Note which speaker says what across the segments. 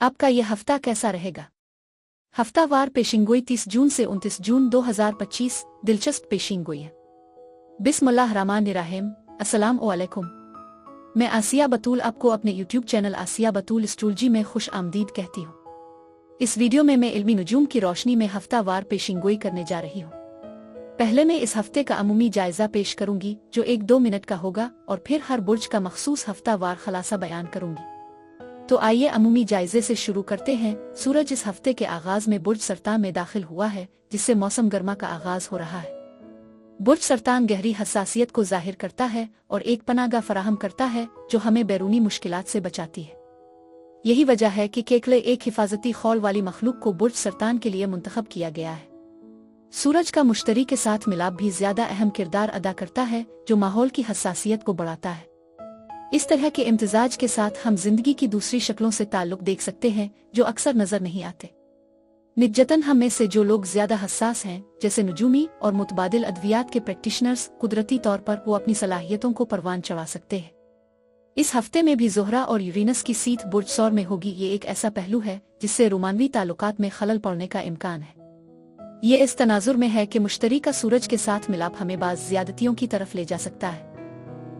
Speaker 1: आपका यह हफ्ता कैसा रहेगा? हफ्तावार पेशिंगोई 30 जून से 29 जून 2025 दिलचस्प पेशिंगोई है। बिस्मिल्लाहिर्रहमानिर्रहीम। अस्सलाम वालेकुम। मैं आसिया बतूल आपको अपने YouTube चैनल आसिया बतूल एस्ट्रोलॉजी में खुश आमदीद कहती हूँ। इस वीडियो में मैं इल्मी नुजूम की रोशनी में हफ्तावार पेशिंगोई करने जा रही हूँ। पहले मैं इस हफ्ते का अमूमी जायजा पेश करूंगी जो 1-2 मिनट का होगा और फिर हर बुर्ज का मखसूस हफ्तावार खलासा बयान करूंगी। तो आइए अमूमी जायजे से शुरू करते हैं। सूरज इस हफ्ते के आगाज में बुर्ज सरतान में दाखिल हुआ है, जिससे मौसम गर्मा का आगाज हो रहा है। बुर्ज सरतान गहरी हसासियत को जाहिर करता है और एक पनागा फराहम करता है जो हमें बैरूनी मुश्किलात से बचाती है। यही वजह है कि केकले एक हिफाजती खौल वाली मखलूक को बुर्ज सरतान के लिए मुंतखब किया गया है। सूरज का मुश्तरी के साथ मिलाप भी ज्यादा अहम किरदार अदा करता है, जो माहौल की हसासियत को बढ़ाता है। इस तरह के इम्तिजाज के साथ हम जिंदगी की दूसरी शक्लों से ताल्लुक देख सकते हैं जो अक्सर नजर नहीं आते। निजतन हम में से जो लोग ज्यादा हसास हैं, जैसे नुजूमी और मुतबादिल अद्वियात के प्रैक्टिशनर्स, कुदरती तौर पर वो अपनी सलाहियतों को परवान चढ़ा सकते हैं। इस हफ्ते में भी ज़ोहरा और यूरेनस की सीट बुर्ज सौर में होगी। ये एक ऐसा पहलू है जिससे रोमानवी ताल्लुकात में खलल पड़ने का इम्कान है। ये इस तनाजुर में है कि मुश्तरी का सूरज के साथ मिलाप हमें बाज़ ज़्यादतियों की तरफ ले जा सकता है।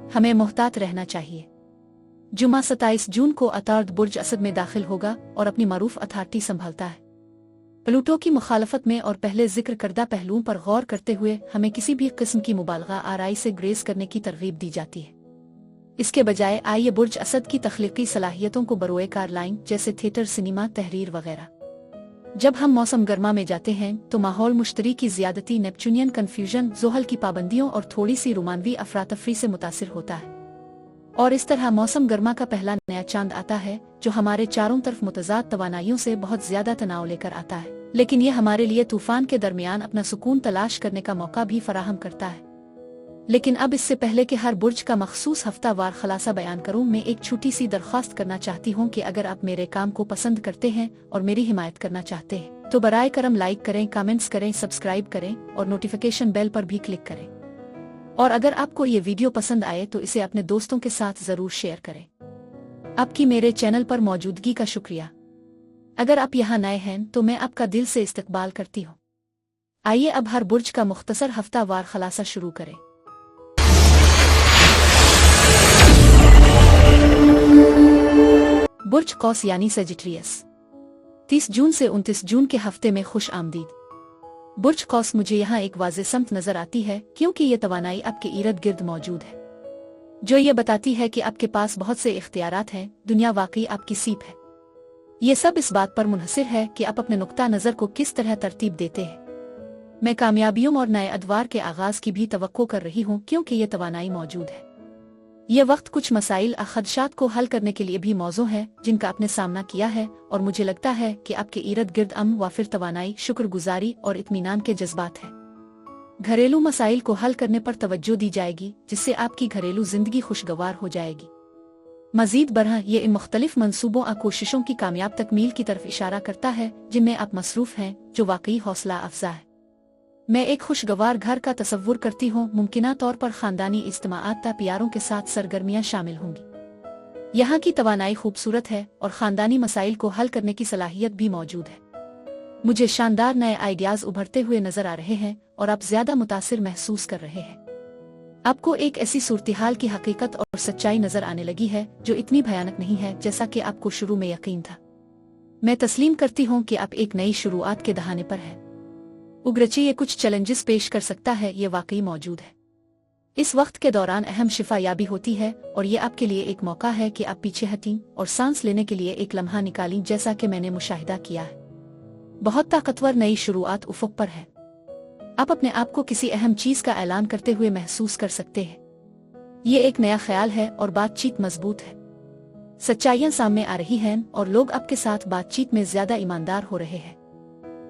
Speaker 1: हमें मोहतात रहना चाहिए। जुमा 27 जून को अतार्द बुर्ज असद में दाखिल होगा और अपनी मरूफ अथॉरिटी संभालता है। प्लूटो की मुखालफत में और पहले जिक्र करदा पहलुओं पर गौर करते हुए हमें किसी भी किस्म की मुबालगा आराई से ग्रेज करने की तरगीब दी जाती है। इसके बजाय आइए बुर्ज असद की तख्लीकी सलाहियतों को बरोए कार लाएं, जैसे थिएटर, सिनेमा, तहरीर वगैरह। जब हम मौसम गर्मा में जाते हैं तो माहौल मुश्तरी की ज्यादती, नेपच्यूनियन कन्फ्यूजन, जोहल की पाबंदियों और थोड़ी सी रोमानवी अफरातफरी से मुतासिर होता है। और इस तरह मौसम गर्मा का पहला नया चांद आता है जो हमारे चारों तरफ मुतजाद तवानाइयों से बहुत ज्यादा तनाव लेकर आता है, लेकिन यह हमारे लिए तूफान के दरमियान अपना सुकून तलाश करने का मौका भी फराहम करता है। लेकिन अब इससे पहले कि हर बुर्ज का मखसूस हफ्तावार खलासा बयान करूं, मैं एक छोटी सी दरख्वास्त करना चाहती हूं कि अगर आप मेरे काम को पसंद करते हैं और मेरी हिमायत करना चाहते हैं तो बराए करम लाइक करें, कमेंट्स करें, सब्सक्राइब करें और नोटिफिकेशन बेल पर भी क्लिक करें। और अगर आपको ये वीडियो पसंद आए तो इसे अपने दोस्तों के साथ जरूर शेयर करें। आपकी मेरे चैनल पर मौजूदगी का शुक्रिया। अगर आप यहाँ नए हैं तो मैं आपका दिल से इस्तकबाल करती हूँ। आइए अब हर बुर्ज का मुख्तसर हफ्तावार खलासा शुरू करें। बुर्ज कौस यानी सेजिटेरियस, 30 जून से 29 जून के हफ्ते में खुश आमदीद। बुर्ज कौस मुझे यहाँ एक वाज़ेह समत नजर आती है, क्योंकि ये तवानाई आपके इर्द गिर्द मौजूद है, जो ये बताती है कि आपके पास बहुत से इख्तियारात हैं। दुनिया वाकई आपकी सीप है। ये सब इस बात पर मुनहसिर है कि आप अपने नुक्ता नज़र को किस तरह तरतीब देते हैं। मैं कामयाबियों और नए अदवार के आगाज की भी तवक्को कर रही हूँ, क्योंकि ये तवानाई मौजूद है। यह वक्त कुछ मसाइल और खदशात को हल करने के लिए भी मौजू है जिनका आपने सामना किया है, और मुझे लगता है कि आपके इर्द गिर्द वाफिर तवानाई, शुक्रगुजारी और इत्मीनान के जज्बात हैं। घरेलू मसाइल को हल करने पर तवज्जो दी जाएगी, जिससे आपकी घरेलू जिंदगी खुशगवार हो जाएगी। मजीद बरह ये इन मुख्तलिफ मंसूबों और कोशिशों की कामयाब तकमील की तरफ इशारा करता है जिनमें आप मसरूफ हैं, जो वाकई हौसला अफजा है। मैं एक खुशगवार घर का तसव्वुर करती हूँ। मुमकिना तौर पर खानदानी इज्तिमाआत ता प्यारों के साथ सरगर्मियाँ शामिल होंगी। यहाँ की तवानाई खूबसूरत है और खानदानी मसाइल को हल करने की सलाहियत भी मौजूद है। मुझे शानदार नए आइडियाज उभरते हुए नजर आ रहे हैं और आप ज्यादा मुतासिर महसूस कर रहे हैं। आपको एक ऐसी सूरत-ए-हाल की हकीकत और सच्चाई नजर आने लगी है जो इतनी भयानक नहीं है जैसा कि आपको शुरू में यकीन था। मैं तस्लीम करती हूँ कि आप एक नई शुरुआत के दहाने पर हैं। उग्रची ये कुछ चैलेंजेस पेश कर सकता है, ये वाकई मौजूद है। इस वक्त के दौरान अहम शिफा याबी होती है और ये आपके लिए एक मौका है कि आप पीछे हटीं और सांस लेने के लिए एक लम्हा निकालें, जैसा कि मैंने मुशाहिदा किया है। बहुत ताकतवर नई शुरुआत उफ़ुक़ पर है। आप अपने आप को किसी अहम चीज का ऐलान करते हुए महसूस कर सकते हैं। ये एक नया ख्याल है और बातचीत मजबूत है। सच्चाइयां सामने आ रही हैं और लोग आपके साथ बातचीत में ज्यादा ईमानदार हो रहे हैं।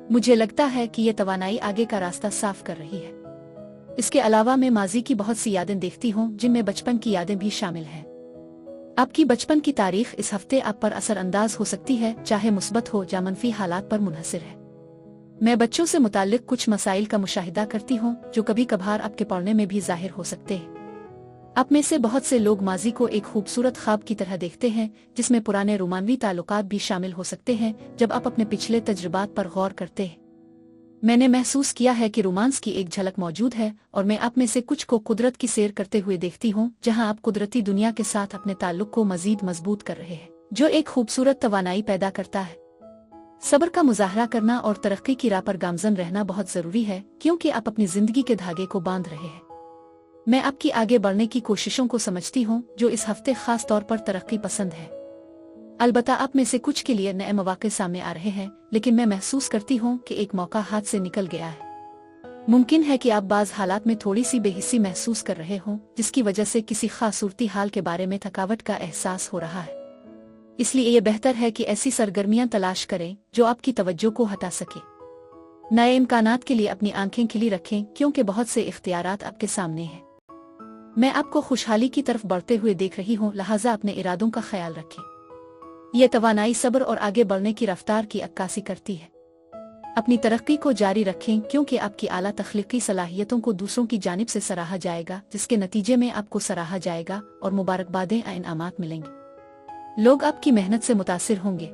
Speaker 1: मुझे लगता है कि ये तवानाई आगे का रास्ता साफ कर रही है। इसके अलावा मैं माजी की बहुत सी यादें देखती हूँ, जिनमें बचपन की यादें भी शामिल हैं। आपकी बचपन की तारीख इस हफ्ते आप पर असरअंदाज हो सकती है, चाहे मुस्बत हो या मनफी हालात पर मुनहसिर है। मैं बच्चों से मुताल्लिक कुछ मसाइल का मुशाहिदा करती हूँ जो कभी कभार आपके पढ़ने में भी जाहिर हो सकते हैं। आप में से बहुत से लोग माजी को एक खूबसूरत ख्वाब की तरह देखते हैं, जिसमें पुराने रोमानवी ताल्लुकात भी शामिल हो सकते हैं। जब आप अपने पिछले तजुर्बात पर गौर करते हैं, मैंने महसूस किया है कि रोमांस की एक झलक मौजूद है, और मैं आप में से कुछ को कुदरत की सैर करते हुए देखती हूँ, जहाँ आप कुदरती दुनिया के साथ अपने ताल्लुक को मजीद मजबूत कर रहे हैं, जो एक खूबसूरत तवानाई पैदा करता है। सब्र का मुजाहरा करना और तरक्की की राह पर गामजन रहना बहुत जरूरी है, क्योंकि आप अपनी जिंदगी के धागे को बांध रहे हैं। मैं आपकी आगे बढ़ने की कोशिशों को समझती हूँ, जो इस हफ्ते खास तौर पर तरक्की पसंद है। अलबत्ता आप में से कुछ के लिए नए मौके सामने आ रहे हैं, लेकिन मैं महसूस करती हूँ कि एक मौका हाथ से निकल गया है। मुमकिन है कि आप बाज हालात में थोड़ी सी बेहिस्सी महसूस कर रहे हों, जिसकी वजह से किसी खास सूरती हाल के बारे में थकावट का एहसास हो रहा है। इसलिए ये बेहतर है कि ऐसी सरगर्मियां तलाश करें जो आपकी तवज्जो को हटा सके। नए इम्कानात के लिए अपनी आंखें खिली रखें, क्योंकि बहुत से इख्तियारात आपके सामने हैं। मैं आपको खुशहाली की तरफ बढ़ते हुए देख रही हूँ, लिहाजा अपने इरादों का ख्याल रखें। यह तवानाई सब्र और आगे बढ़ने की रफ्तार की अक्कासी करती है। अपनी तरक्की को जारी रखें, क्योंकि आपकी आला तख्लीकी सलाहियतों को दूसरों की जानिब से सराहा जाएगा, जिसके नतीजे में आपको सराहा जाएगा और मुबारकबादें और इनामात मिलेंगे। लोग आपकी मेहनत से मुतासिर होंगे।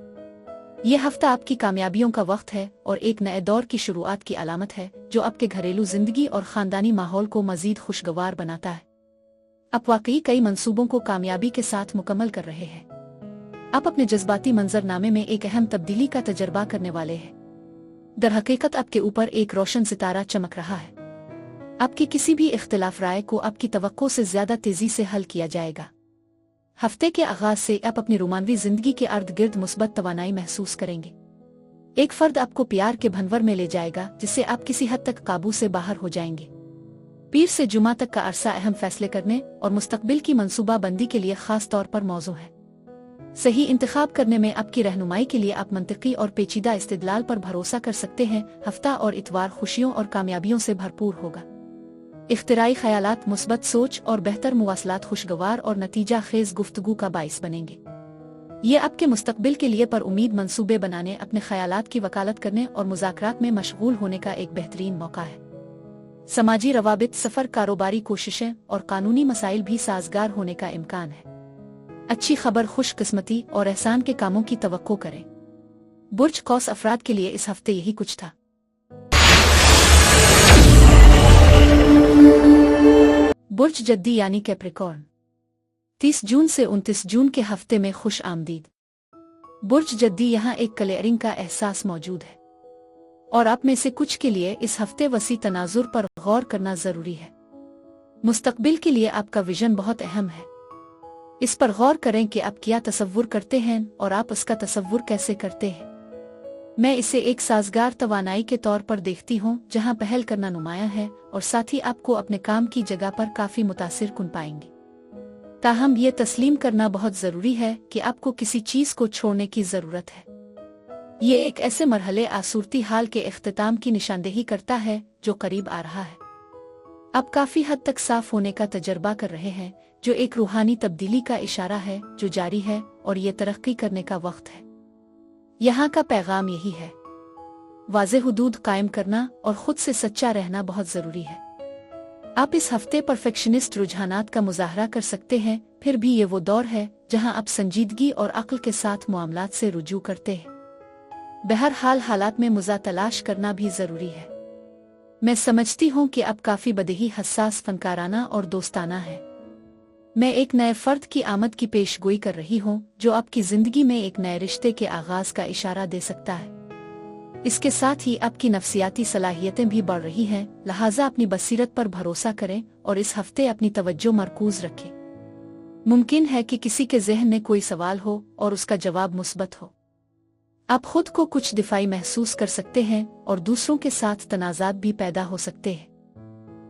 Speaker 1: यह हफ्ता आपकी कामयाबियों का वक्त है और एक नए दौर की शुरुआत की अलामत है, जो आपके घरेलू जिंदगी और खानदानी माहौल को मजीद खुशगवार बनाता है। आप वाकई कई मंसूबों को कामयाबी के साथ मुकम्मल कर रहे हैं। आप अपने जज्बाती मंजरनामे में एक अहम तब्दीली का तजर्बा करने वाले हैं। दरहकीकत आपके ऊपर एक रोशन सितारा चमक रहा है। आपकी किसी भी इख्तिलाफ राय को आपकी तवक्को से ज्यादा तेजी से हल किया जाएगा। हफ्ते के आगाज से आप अपनी रोमानवी जिंदगी के अर्द गिर्द मुस्बत तवानाई महसूस करेंगे। एक फर्द आपको प्यार के भंवर में ले जाएगा, जिससे आप किसी हद तक काबू से बाहर हो जाएंगे। पीर से जुमा तक का अरसा अहम फैसले करने और मुस्तकबिल की मंसूबा बंदी के लिए खास तौर पर मौजू है। सही इंतखाब करने में आपकी रहनुमाई के लिए आप मंतकी और पेचीदा इस्तिदलाल पर भरोसा कर सकते हैं। हफ्ता और इतवार खुशियों और कामयाबियों से भरपूर होगा। इख्तिराई ख्यालात, मुस्बत सोच और बेहतर मुवासलात खुशगवार और नतीजा खेज गुफ्तगू का बाइस बनेंगे। ये आपके मुस्तकबिल के लिए पर उम्मीद मंसूबे बनाने, अपने ख्यालात की वकालत करने और मुज़ाकरात में मशगूल होने का एक बेहतरीन मौका है। समाजी रवाबित, सफ़र, कारोबारी कोशिशें और कानूनी मसाइल भी साजगार होने का इम्कान है। अच्छी खबर, खुशकिस्मती और एहसान के कामों की तवक्को करें। बुर्ज कौस अफराद के लिए इस हफ्ते यही कुछ था। बुर्ज जद्दी यानी कैप्रिकॉर्न, 30 जून से 29 जून के हफ्ते में खुश आमदीद। बुर्ज जद्दी यहाँ एक क्लियरिंग का एहसास मौजूद है, और आप में से कुछ के लिए इस हफ्ते वसी तनाजुर पर गौर करना जरूरी है। मुस्तकबिल के लिए आपका विजन बहुत अहम है। इस पर गौर करें कि आप क्या तसव्वुर करते हैं और आप उसका तसव्वुर कैसे करते हैं। मैं इसे एक साजगार तवानाई के तौर पर देखती हूँ, जहाँ पहल करना नुमाया है और साथ ही आपको अपने काम की जगह पर काफी मुतासिर कुन पाएंगे। ताहम ये तस्लीम करना बहुत जरूरी है कि आपको किसी चीज को छोड़ने की जरूरत है। ये एक ऐसे मरहले आसूरती हाल के इख्तिताम की निशानदेही करता है जो करीब आ रहा है। आप काफी हद तक साफ होने का तजर्बा कर रहे हैं, जो एक रूहानी तब्दीली का इशारा है जो जारी है, और ये तरक्की करने का वक्त है। यहाँ का पैगाम यही है, वाज़ेह हुदूद कायम करना और खुद से सच्चा रहना बहुत जरूरी है। आप इस हफ्ते परफेक्शनिस्ट रुझानात का मुजाहरा कर सकते हैं, फिर भी ये वो दौर है जहाँ आप संजीदगी और अक्ल के साथ मामलात से रुजू करते हैं। बहरहाल हालात में मुजा तलाश करना भी जरूरी है। मैं समझती हूँ कि आप काफी बदही, हसास, फनकाराना और दोस्ताना है। मैं एक नए फर्द की आमद की पेशगोई कर रही हूँ, जो आपकी जिंदगी में एक नए रिश्ते के आगाज का इशारा दे सकता है। इसके साथ ही आपकी नफ्सियाती सलाहियतें भी बढ़ रही हैं, लिहाजा अपनी बसीरत पर भरोसा करें और इस हफ्ते अपनी तवज्जो मरकूज रखें। मुमकिन है कि किसी के जहन में कोई सवाल हो और उसका जवाब मुस्बत हो। आप खुद को कुछ दिफाई महसूस कर सकते हैं और दूसरों के साथ तनाज़ात भी पैदा हो सकते हैं।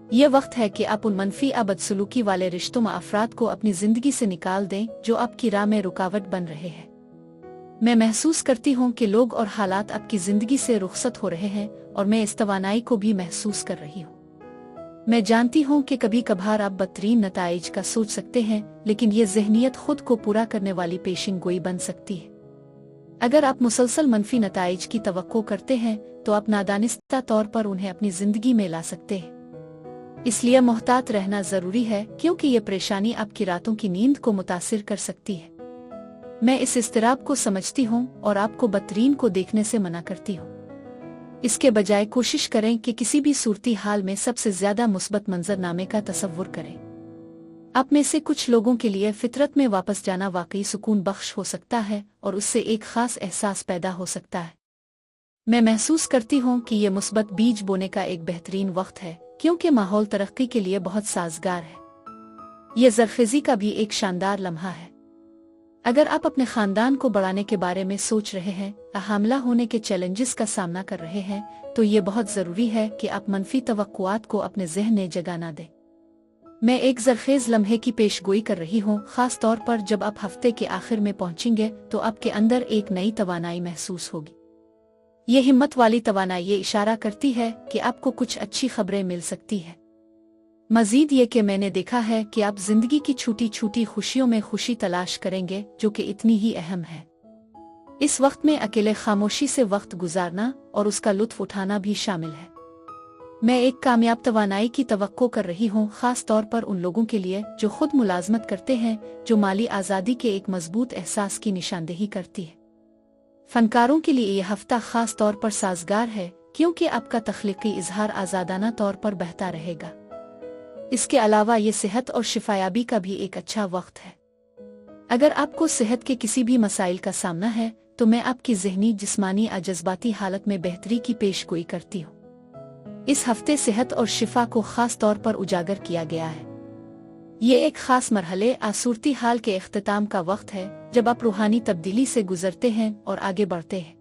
Speaker 1: यह वक्त है कि आप उन मनफी बदसलूकी वाले रिश्तों में अफराद को अपनी जिंदगी से निकाल दें जो आपकी राह में रुकावट बन रहे हैं। मैं महसूस करती हूँ कि लोग और हालात आपकी जिंदगी से रुखसत हो रहे हैं, और मैं इस तवानाई को भी महसूस कर रही हूँ। मैं जानती हूँ कि कभी कभार आप बदतरीन नताइज का सोच सकते हैं, लेकिन ये जहनियत खुद को पूरा करने वाली पेशिंग गोई बन सकती है। अगर आप मुसलसल मनफी नताइज की तवक्को करते हैं, तो आप नादानिस्ता तौर पर उन्हें अपनी जिंदगी में ला सकते हैं। इसलिए मोहतात रहना जरूरी है, क्योंकि ये परेशानी आपकी रातों की नींद को मुतासिर कर सकती है। मैं इस इस्तिराब को समझती हूँ और आपको बदतरीन को देखने से मना करती हूँ। इसके बजाय कोशिश करें कि किसी भी सूरती हाल में सबसे ज्यादा मुस्बत मंजरनामे का तसव्वुर करें। आप में से कुछ लोगों के लिए फितरत में वापस जाना वाकई सुकून बख्श हो सकता है और उससे एक खास एहसास पैदा हो सकता है। मैं महसूस करती हूँ कि ये मुस्बत बीज बोने का एक बेहतरीन वक्त है, क्योंकि माहौल तरक्की के लिए बहुत साजगार है। ये ज़रखेज़ी का भी एक शानदार लम्हा है। अगर आप अपने खानदान को बढ़ाने के बारे में सोच रहे हैं या हामला होने के चैलेंजेस का सामना कर रहे हैं, तो ये बहुत ज़रूरी है कि आप मनफी तवक्कुआत को अपने ज़हन में जगह ना दें। मैं एक ज़रखेज़ लम्हे की पेशगोई कर रही हूँ, ख़ास तौर पर जब आप हफ्ते के आखिर में पहुँचेंगे तो आपके अंदर एक नई तवानाई महसूस होगी। ये हिम्मत वाली तवानाई ये इशारा करती है कि आपको कुछ अच्छी खबरें मिल सकती है। मजीद ये कि मैंने देखा है कि आप जिंदगी की छोटी छोटी खुशियों में खुशी तलाश करेंगे, जो कि इतनी ही अहम है। इस वक्त में अकेले खामोशी से वक्त गुजारना और उसका लुत्फ उठाना भी शामिल है। मैं एक कामयाब तवानाई की तवक्को कर रही हूँ, खास तौर पर उन लोगों के लिए जो खुद मुलाजमत करते हैं, जो माली आज़ादी के एक मजबूत एहसास की निशानदेही करती है। फनकारों के लिए यह हफ्ता खास तौर पर साजगार है, क्योंकि आपका तख्लीकी इजहार आज़ादाना तौर पर बहता रहेगा। इसके अलावा ये सेहत और शिफायाबी का भी एक अच्छा वक्त है। अगर आपको सेहत के किसी भी मसाइल का सामना है, तो मैं आपकी ज़हनी, जिस्मानी या जज्बाती हालत में बेहतरी की पेशगोई करती हूँ। इस हफ्ते सेहत और शिफा को खास तौर पर उजागर किया गया है। ये एक खास मरहले आसूरती हाल के इख्तिताम का वक्त है, जब आप रूहानी तब्दीली से गुजरते हैं और आगे बढ़ते हैं।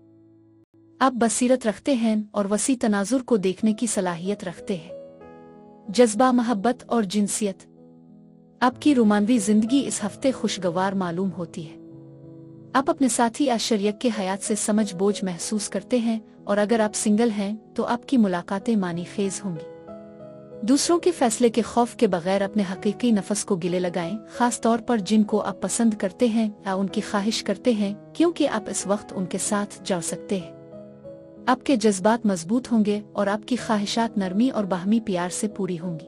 Speaker 1: आप बसीरत रखते हैं और वसी तनाजुर को देखने की सलाहियत रखते हैं। जज्बा, मोहब्बत और जिनसियत, आपकी रोमानवी जिंदगी इस हफ्ते खुशगवार मालूम होती है। आप अपने साथी या शरीक के हयात से समझ बोझ महसूस करते हैं, और अगर आप सिंगल हैं तो आपकी मुलाकातें मानी खेज होंगी। दूसरों के फैसले के खौफ के बगैर अपने हकीकी नफस को गिले लगाएं, खास तौर पर जिनको आप पसंद करते हैं या उनकी ख्वाहिश करते हैं, क्योंकि आप इस वक्त उनके साथ जुड़ सकते हैं। आपके जज्बात मजबूत होंगे और आपकी ख्वाहिशात नरमी और बाहमी प्यार से पूरी होंगी।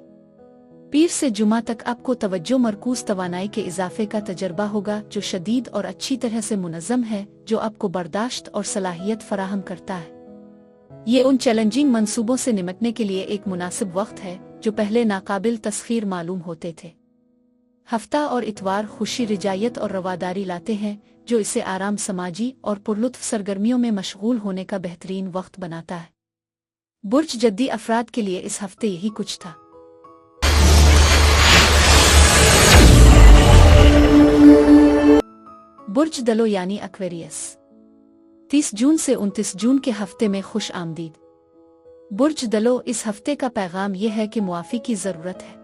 Speaker 1: पीर से जुमा तक आपको तवज्जो मरकूज तवानाई के इजाफे का तजर्बा होगा, जो शदीद और अच्छी तरह से मुनज़्ज़म है, जो आपको बर्दाश्त और सलाहियत फराहम करता है। ये उन चैलेंजिंग मंसूबों से निपटने के लिए एक मुनासिब वक्त है जो पहले नाकाबिल तस्खीर मालूम होते थे। हफ्ता और इतवार खुशी, रिजायत और रवादारी लाते हैं, जो इसे आराम, समाजी और पुरलुत्फ सरगर्मियों में मशगूल होने का बेहतरीन वक्त बनाता है। बुर्ज जद्दी अफराद के लिए इस हफ्ते यही कुछ था। बुर्ज दलो यानी एक्वेरियस, 30 जून से 29 जून के हफ्ते में खुश आमदीद। बुर्ज दलो, इस हफ्ते का पैगाम यह है कि मुआफ़ी की ज़रूरत है।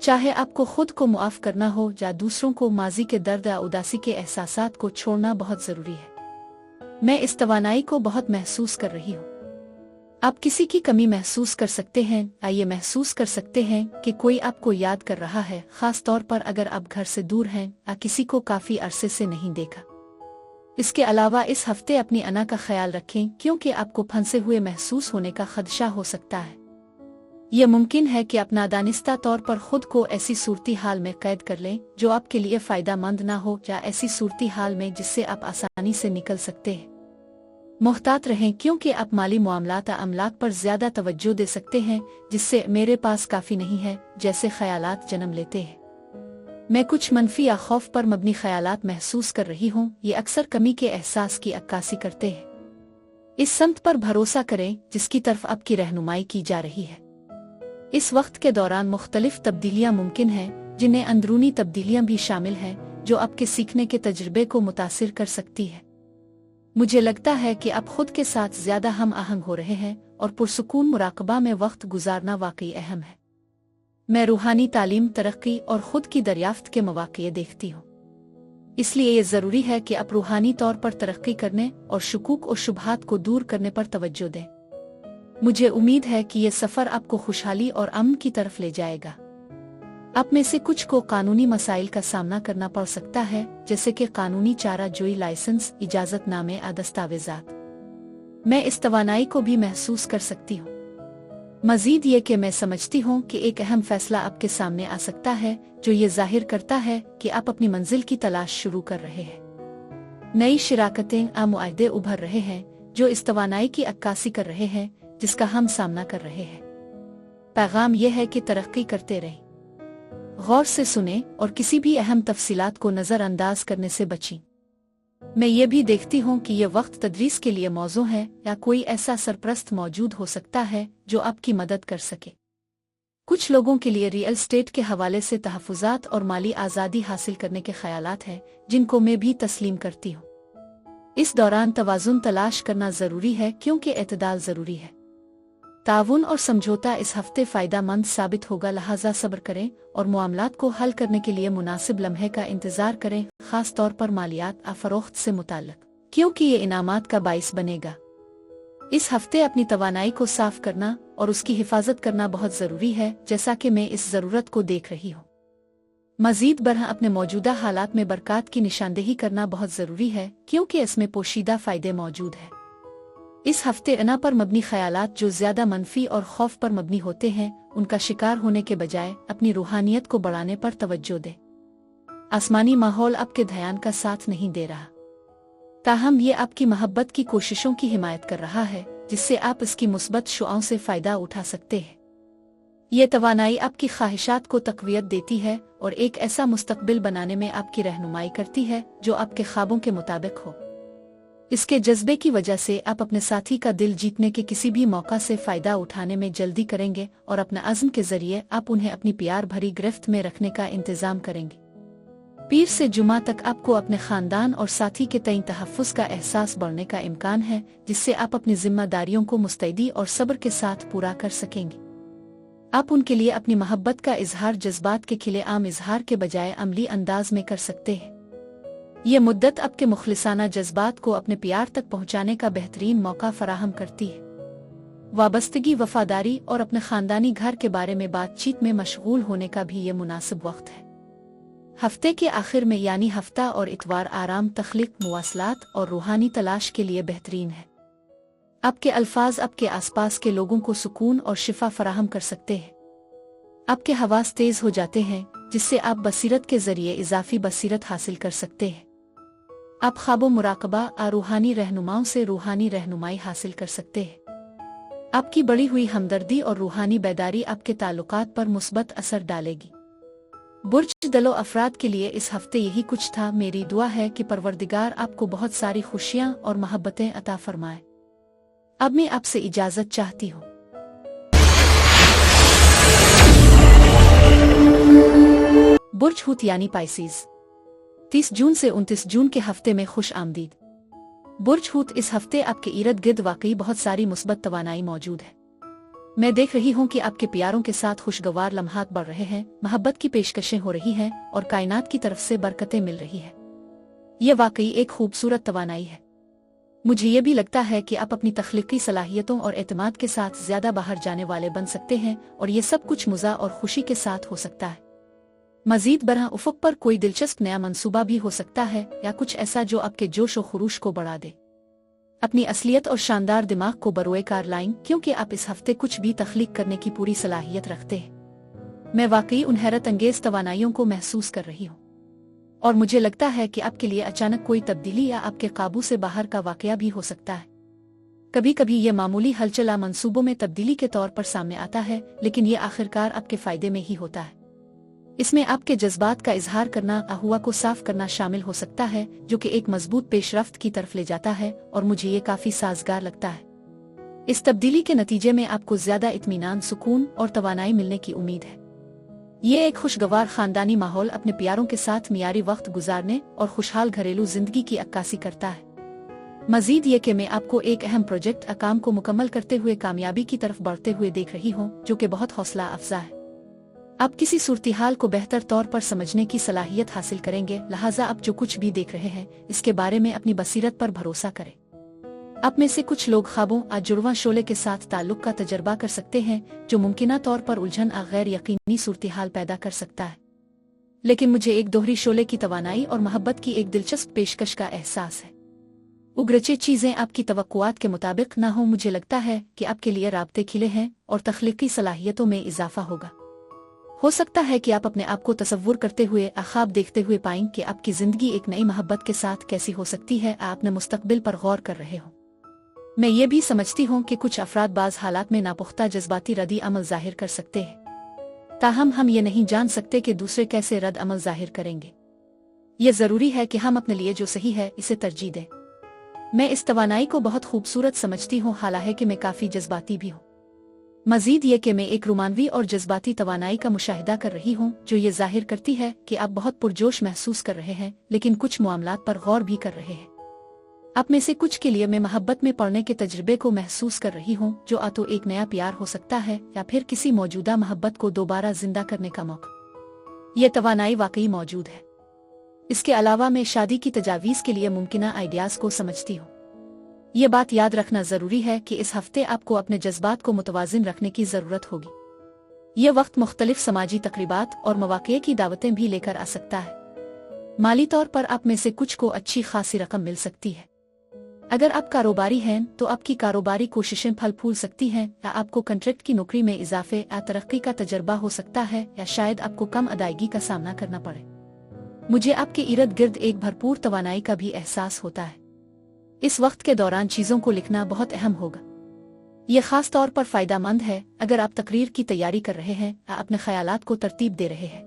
Speaker 1: चाहे आपको खुद को मुआफ़ करना हो या दूसरों को, माजी के दर्द या उदासी के एहसासात को छोड़ना बहुत ज़रूरी है। मैं इस तवानाई को बहुत महसूस कर रही हूँ। आप किसी की कमी महसूस कर सकते हैं या ये महसूस कर सकते हैं कि कोई आपको याद कर रहा है, खास तौर पर अगर आप घर से दूर हैं या किसी को काफ़ी अरसे से नहीं देखा। इसके अलावा इस हफ्ते अपनी अना का ख्याल रखें, क्योंकि आपको फंसे हुए महसूस होने का खदशा हो सकता है। यह मुमकिन है कि आप नादानिस्ता तौर पर खुद को ऐसी सूरती हाल में कैद कर लें जो आपके लिए फ़ायदा मंद ना हो, या ऐसी सूरती हाल में जिससे आप आसानी से निकल सकते हैं। मोहतात रहें, क्योंकि आप माली मामलात या अमलाक पर ज़्यादा तवज्जो दे सकते हैं, जिससे मेरे पास काफ़ी नहीं है जैसे ख्यालात जन्म लेते हैं। मैं कुछ मनफी या खौफ पर मबनी ख्यालात महसूस कर रही हूँ। ये अक्सर कमी के एहसास की अक्कासी करते हैं। इस समत पर भरोसा करें जिसकी तरफ आपकी रहनुमाई की जा रही है। इस वक्त के दौरान मुख्तलिफ तब्दीलियाँ मुमकिन हैं, जिन्हें अंदरूनी तब्दीलियाँ भी शामिल हैं, जो आपके सीखने के तजुर्बे को मुतासिर कर सकती है। मुझे लगता है कि आप खुद के साथ ज़्यादा हम आहंग हो रहे हैं, और पुरसुकून मुराकबा में वक्त गुजारना वाकई अहम है। मैं रूहानी तालीम, तरक्की और खुद की दरियाफ्त के मौक़े देखती हूँ। इसलिए ये ज़रूरी है कि आप रूहानी तौर पर तरक्की करने और शुकूक और शुबहात को दूर करने पर तवज्जो दें। मुझे उम्मीद है कि ये सफ़र आपको खुशहाली और अमन की तरफ ले जाएगा। आप में से कुछ को कानूनी मसाइल का सामना करना पड़ सकता है, जैसे कि कानूनी चारा जोई, लाइसेंस, इजाज़तनामे या दस्तावेज़ात। मैं इस तवानाई को भी महसूस कर सकती हूँ। मजीद ये कि मैं समझती हूँ कि एक अहम फैसला आपके सामने आ सकता है जो ये जाहिर करता है कि आप अपनी मंजिल की तलाश शुरू कर रहे हैं। नई शराकतें मुआहदे उभर रहे हैं जो इस तवानाई की अक्कासी कर रहे हैं जिसका हम सामना कर रहे हैं। पैगाम यह है कि तरक्की करते रहें, गौर से सुने और किसी भी अहम तफसीलात को नज़रअंदाज करने से बचें। मैं ये भी देखती हूँ कि यह वक्त तदरीस के लिए मौजू है या कोई ऐसा सरप्रस्त मौजूद हो सकता है जो आपकी मदद कर सके। कुछ लोगों के लिए रियल एस्टेट के हवाले से तहफ़्फ़ुज़ात और माली आज़ादी हासिल करने के ख़यालात हैं जिनको मैं भी तस्लीम करती हूँ। इस दौरान तवाज़ुन तलाश करना ज़रूरी है क्योंकि एतदाल ज़रूरी है। ताउन और समझौता इस हफ्ते फ़ायदेमंद साबित होगा, लिहाजा सब्र करें और मामलात को हल करने के लिए मुनासिब लम्हे का इंतज़ार करें, ख़ास तौर पर मालियात फ़रोख्त से मुताल्लिक़, क्योंकि ये इनामात का बाइस बनेगा। इस हफ्ते अपनी तवानाई को साफ करना और उसकी हिफाजत करना बहुत ज़रूरी है, जैसा कि मैं इस ज़रूरत को देख रही हूँ। मज़ीद बरह अपने मौजूदा हालात में बरक़ात की निशानदेही करना बहुत ज़रूरी है क्योंकि इसमें पोशीदा फ़ायदे मौजूद हैं। इस हफ्ते अना पर मबनी ख़यालात जो ज़्यादा मनफी और खौफ पर मबनी होते हैं उनका शिकार होने के बजाय अपनी रूहानियत को बढ़ाने पर तवज्जो दें। आसमानी माहौल आपके ध्यान का साथ नहीं दे रहा, ताहम ये आपकी मोहब्बत की कोशिशों की हिमायत कर रहा है जिससे आप इसकी मुस्बत शुआओं से फ़ायदा उठा सकते हैं। ये तवानाई आपकी ख्वाहिशात को तक़वियत देती है और एक ऐसा मुस्तक़बिल बनाने में आपकी रहनुमाई करती है जो आपके ख्वाबों के मुताबिक हो। इसके जज्बे की वजह से आप अपने साथी का दिल जीतने के किसी भी मौका से फ़ायदा उठाने में जल्दी करेंगे और अपने अज़्म के ज़रिए आप उन्हें अपनी प्यार भरी गिरफ्त में रखने का इंतज़ाम करेंगे। पीर से जुमा तक आपको अपने ख़ानदान और साथी के तईं तहफ़्फ़ुज़ का एहसास बढ़ने का इम्कान है जिससे आप अपनी ज़िम्मेदारियों को मुस्तैदी और सब्र के साथ पूरा कर सकेंगे। आप उनके लिए अपनी मोहब्बत का इजहार जज्बात के खिले आम इजहार के बजाय अमली अंदाज में कर सकते हैं। ये मुद्दत आपके मुखलिसाना जज्बात को अपने प्यार तक पहुंचाने का बेहतरीन मौका फराहम करती है। वाबस्तगी, वफादारी और अपने ख़ानदानी घर के बारे में बातचीत में मशगूल होने का भी ये मुनासिब वक्त है। हफ्ते के आखिर में यानी हफ्ता और इतवार आराम, तख्लीक, मुवासलात और रूहानी तलाश के लिए बेहतरीन है। आपके अल्फाज आपके आसपास के लोगों को सुकून और शिफा फराहम कर सकते हैं। आपके हवास तेज हो जाते हैं जिससे आप बसीरत के जरिए इजाफी बसीरत हासिल कर सकते हैं। आप ख्वाबो मुराकबा रूहानी रहनुमाओं से रूहानी रहनुमाई हासिल कर सकते हैं। आपकी बढ़ी हुई हमदर्दी और रूहानी बेदारी आपके ताल्लुकात पर मुस्बत असर डालेगी। बुर्ज दलो अफराद के लिए इस हफ्ते यही कुछ था। मेरी दुआ है कि परवरदिगार आपको बहुत सारी खुशियाँ और मोहब्बतें अता फरमाए। अब मैं आपसे इजाज़त चाहती हूँ। बुर्ज हूत यानी पाइसीज, 30 जून से 29 जून के हफ्ते में खुश आमदीद। बुर्ज हूत, इस हफ्ते आपके इर्द गिर्द वाकई बहुत सारी मुस्बत तवानाई मौजूद है। मैं देख रही हूँ कि आपके प्यारों के साथ खुशगवार लम्हात बढ़ रहे हैं, मोहब्बत की पेशकशें हो रही हैं और कायनात की तरफ से बरकतें मिल रही है। यह वाकई एक खूबसूरत तवानाई है। मुझे ये भी लगता है कि आप अपनी तख्लीकी सलाहियतों और एतमाद के साथ ज्यादा बाहर जाने वाले बन सकते हैं और ये सब कुछ मज़ा और खुशी के साथ हो सकता है। मजीद बरह उफ़क़ पर कोई दिलचस्प नया मंसूबा भी हो सकता है या कुछ ऐसा जो आपके जोश व खुरूश को बढ़ा दे। अपनी असलियत और शानदार दिमाग को बरोए कार लाएं क्योंकि आप इस हफ्ते कुछ भी तख्लीक करने की पूरी सलाहियत रखते हैं। मैं वाकई उन हैरत अंगेज तवानाइयों को महसूस कर रही हूँ और मुझे लगता है कि आपके लिए अचानक कोई तब्दीली या आपके काबू से बाहर का वाकया भी हो सकता है। कभी कभी ये मामूली हलचल मंसूबों में तब्दीली के तौर पर सामने आता है, लेकिन ये आखिरकार आपके फायदे में ही होता है। इसमें आपके जज्बात का इजहार करना, हुआ को साफ करना शामिल हो सकता है, जो कि एक मजबूत पेशरफ्त की तरफ ले जाता है और मुझे ये काफी साजगार लगता है। इस तब्दीली के नतीजे में आपको ज्यादा इत्मीनान, सुकून और तवानाई मिलने की उम्मीद है। ये एक खुशगवार खानदानी माहौल अपने प्यारों के साथ मियारी वक्त गुजारने और खुशहाल घरेलू जिंदगी की अक्कासी करता है। मजीद ये कि मैं आपको एक अहम प्रोजेक्ट काम को मुकम्मल करते हुए कामयाबी की तरफ बढ़ते हुए देख रही हूँ, जो कि बहुत हौसला अफजा है। आप किसी सूरत-ए-हाल को बेहतर तौर पर समझने की सलाहियत हासिल करेंगे, लिहाजा आप जो कुछ भी देख रहे हैं इसके बारे में अपनी बसीरत पर भरोसा करें। आप में से कुछ लोग ख्वाबों जुड़वां शोले के साथ ताल्लुक का तजर्बा कर सकते हैं, जो मुमकिना तौर पर उलझन गैर यकीनी सूरत-ए-हाल पैदा कर सकता है। लेकिन मुझे एक दोहरी शोले की तवानाई और मोहब्बत की एक दिलचस्प पेशकश का एहसास है। उग्रचे चीज़ें आपकी तवक्कुआत के मुताबिक ना हो। मुझे लगता है कि आपके लिए राब्ते खिले हैं और तख्लीकी सलाहियतों में इजाफा होगा। हो सकता है कि आप अपने आप को तसव्वुर करते हुए ख्वाब देखते हुए पाएं कि आपकी ज़िंदगी एक नई मोहब्बत के साथ कैसी हो सकती है। आप अपने मुस्तकबिल पर गौर कर रहे हो। मैं ये भी समझती हूँ कि कुछ अफराद बाज़ हालात में नापुख्ता जज्बाती रद्दी अमल जाहिर कर सकते हैं, ताहम हम ये नहीं जान सकते कि दूसरे कैसे रद्द अमल जाहिर करेंगे। ये ज़रूरी है कि हम अपने लिए जो सही है इसे तरजीह दें। मैं इस तवानाई को बहुत खूबसूरत समझती हूँ, हालांकि मैं काफ़ी जज्बाती भी हूँ। मजीद ये कि मैं एक रोमानवी और जज्बाती तवानाई का मुशाहिदा कर रही हूँ जो ये जाहिर करती है कि आप बहुत पुरजोश महसूस कर रहे हैं, लेकिन कुछ मामलात पर गौर भी कर रहे हैं। आप में से कुछ के लिए मैं मोहब्बत में पड़ने के तजुर्बे को महसूस कर रही हूँ, जो आ तो एक नया प्यार हो सकता है या फिर किसी मौजूदा मोहब्बत को दोबारा जिंदा करने का मौका। ये तवानाई वाकई मौजूद है। इसके अलावा मैं शादी की तजावीज़ के लिए मुमकिना आइडियाज़ को समझती हूँ। ये बात याद रखना ज़रूरी है कि इस हफ्ते आपको अपने जज्बात को मुतवाज़िन रखने की ज़रूरत होगी। यह वक्त मुख्तलिफ समाजी तकरीबात और मौक़े की दावतें भी लेकर आ सकता है। माली तौर पर आप में से कुछ को अच्छी खासी रकम मिल सकती है। अगर आप कारोबारी हैं तो आपकी कारोबारी कोशिशें फल फूल सकती हैं, या आपको कंट्रैक्ट की नौकरी में इजाफे या तरक्की का तजर्बा हो सकता है, या शायद आपको कम अदायगी का सामना करना पड़े। मुझे आपके इर्द गिर्द एक भरपूर तवानाई का भी एहसास होता है। इस वक्त के दौरान चीज़ों को लिखना बहुत अहम होगा। यह खास तौर पर फ़ायदेमंद है अगर आप तकरीर की तैयारी कर रहे हैं या अपने ख्यालात को तरतीब दे रहे हैं।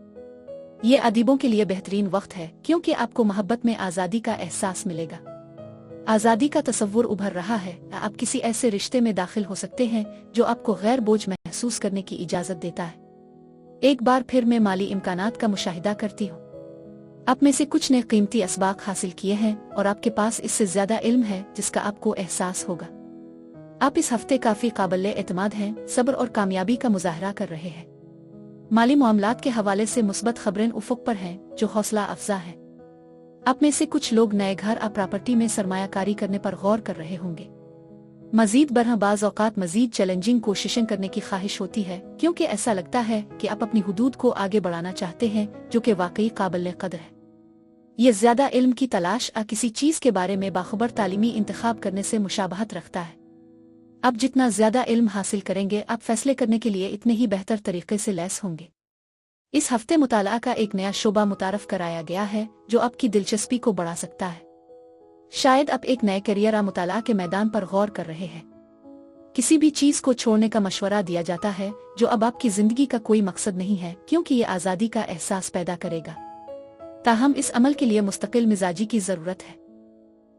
Speaker 1: ये अदीबों के लिए बेहतरीन वक्त है, क्योंकि आपको मोहब्बत में आज़ादी का एहसास मिलेगा। आज़ादी का तसव्वुर उभर रहा है, या आप किसी ऐसे रिश्ते में दाखिल हो सकते हैं जो आपको गैर बोझ महसूस करने की इजाज़त देता है। एक बार फिर मैं माली इम्कानात का मुशाहिदा करती हूँ। आप में से कुछ ने कीमती असबाक हासिल किए हैं और आपके पास इससे ज्यादा इल्म है जिसका आपको एहसास होगा। आप इस हफ्ते काफी काबिले एतमाद हैं, सब्र और कामयाबी का मुजाहरा कर रहे हैं। माली मामलात के हवाले से मुस्बत खबरें उफुक पर हैं जो हौसला अफजा है। आप में से कुछ लोग नए घर या प्रॉपर्टी में सरमायाकारी करने पर गौर कर रहे होंगे। मजीद बरह बाज़ औक़ात मजीद चैलेंजिंग कोशिशें करने की ख्वाहिश होती है, क्योंकि ऐसा लगता है कि आप अपनी हुदूद को आगे बढ़ाना चाहते हैं, जो कि वाकई काबिल कदर है। ये ज्यादा इल्म की तलाश या किसी चीज़ के बारे में बाखबर तालीमी इंतखाब करने से मुशाबहत रखता है। आप जितना ज्यादा इल्म हासिल करेंगे, आप फैसले करने के लिए इतने ही बेहतर तरीके से लैस होंगे। इस हफ्ते मुताला का एक नया शोबा मुतारफ कराया गया है जो आपकी दिलचस्पी को बढ़ा सकता है। शायद आप एक नए करियर या मुताला के मैदान पर गौर कर रहे हैं। किसी भी चीज़ को छोड़ने का मशवरा दिया जाता है जो अब आपकी जिंदगी का कोई मकसद नहीं है, क्योंकि ये आज़ादी का एहसास पैदा करेगा। ताहम इस अमल के लिए मुस्तकिल मिजाजी की ज़रूरत है।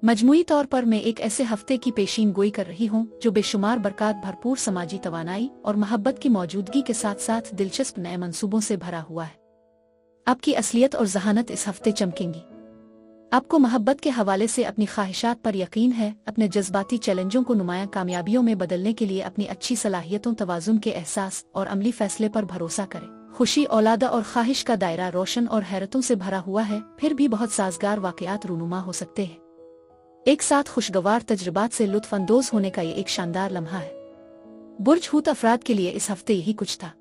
Speaker 1: मजमूई तौर पर मैं एक ऐसे हफ्ते की पेशीन गोई कर रही हूँ जो बेशुमार बरकत, भरपूर समाजी तवानाई और मोहब्बत की मौजूदगी के साथ साथ दिलचस्प नए मंसूबों से भरा हुआ है। आपकी असलियत और जहानत इस हफ्ते चमकेंगी। आपको मोहब्बत के हवाले से अपनी ख्वाहिशात पर यकीन है। अपने जज्बाती चैलेंजों को नुमायां कामयाबियों में बदलने के लिए अपनी अच्छी सलाहियतों, तवाज़ुन के एहसास और अमली फैसले पर भरोसा करें। खुशी, औलादा और ख्वाहिश का दायरा रोशन और हैरतों से भरा हुआ है, फिर भी बहुत साजगार वाक़यात रूनुमा हो सकते हैं। एक साथ खुशगवार तजुर्बात से लुत्फ अंदोज होने का ये एक शानदार लम्हा है। बुर्ज हूत अफराद के लिए इस हफ्ते यही कुछ था।